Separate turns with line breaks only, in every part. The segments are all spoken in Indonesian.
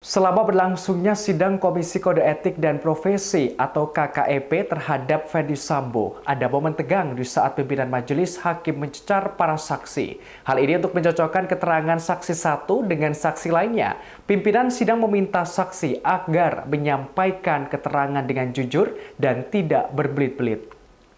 Selama berlangsungnya sidang Komisi Kode Etik dan Profesi atau KKEP terhadap Ferdy Sambo, ada momen tegang di saat pimpinan majelis hakim mencecar para saksi. Hal ini untuk mencocokkan keterangan saksi satu dengan saksi lainnya. Pimpinan sidang meminta saksi agar menyampaikan keterangan dengan jujur dan tidak berbelit-belit.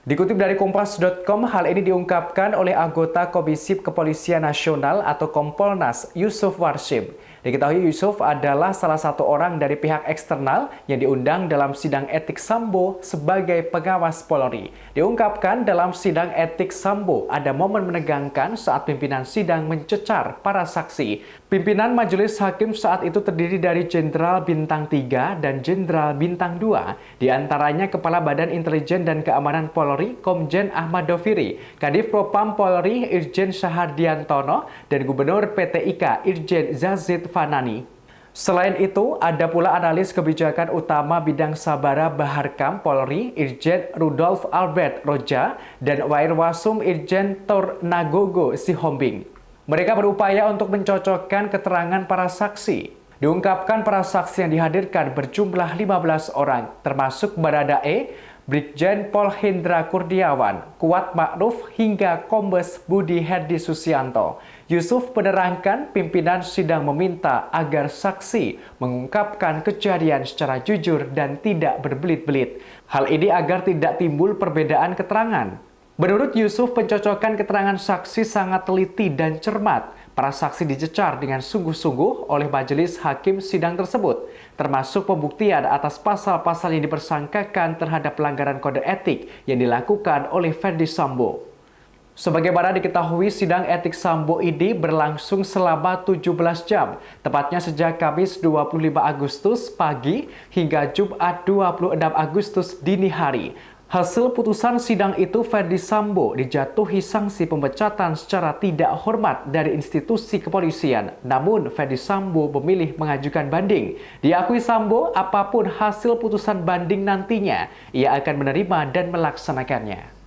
Dikutip dari Kompas.com, hal ini diungkapkan oleh anggota Komisi Kepolisian Nasional atau Kompolnas, Yusuf Warshim. Diketahui Yusuf adalah salah satu orang dari pihak eksternal yang diundang dalam sidang etik Sambo sebagai pengawas Polri. Diungkapkan dalam sidang etik Sambo ada momen menegangkan saat pimpinan sidang mencecar para saksi. Pimpinan majelis hakim saat itu terdiri dari Jenderal Bintang 3 dan Jenderal Bintang 2. Di antaranya Kepala Badan Intelijen dan Keamanan Polri, Komjen Ahmad Doviri, Kadif Propam Polri, Irjen Sahardiantono, dan Gubernur PT IKA, Irjen Zazid Fanani. Selain itu, ada pula analis kebijakan utama bidang Sabara Baharkam Polri, Irjen Rudolf Albert Roja, dan Wairwasum Irjen Tornagogo Sihombing. Mereka berupaya untuk mencocokkan keterangan para saksi. Diungkapkan para saksi yang dihadirkan berjumlah 15 orang, termasuk Baradae, Brigjen Pol Hendra Kurniawan, Kuat Ma'ruf, hingga Kombes Budi Herdi Susianto. Yusuf menerangkan pimpinan sidang meminta agar saksi mengungkapkan kejadian secara jujur dan tidak berbelit-belit. Hal ini agar tidak timbul perbedaan keterangan. Menurut Yusuf, pencocokan keterangan saksi sangat teliti dan cermat. Para saksi dicecar dengan sungguh-sungguh oleh majelis hakim sidang tersebut, termasuk pembuktian atas pasal-pasal yang dipersangkakan terhadap pelanggaran kode etik yang dilakukan oleh Ferdy Sambo. Sebagaimana diketahui, sidang etik Sambo ini berlangsung selama 17 jam, tepatnya sejak Kamis 25 Agustus pagi hingga Jumat 26 Agustus dini hari. Hasil putusan sidang itu, Ferdy Sambo dijatuhi sanksi pemecatan secara tidak hormat dari institusi kepolisian. Namun, Ferdy Sambo memilih mengajukan banding. Diakui Sambo, apapun hasil putusan banding nantinya, ia akan menerima dan melaksanakannya.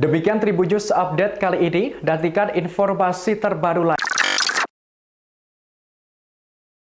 Demikian Tribunnews Update kali ini, nantikan informasi terbaru lain.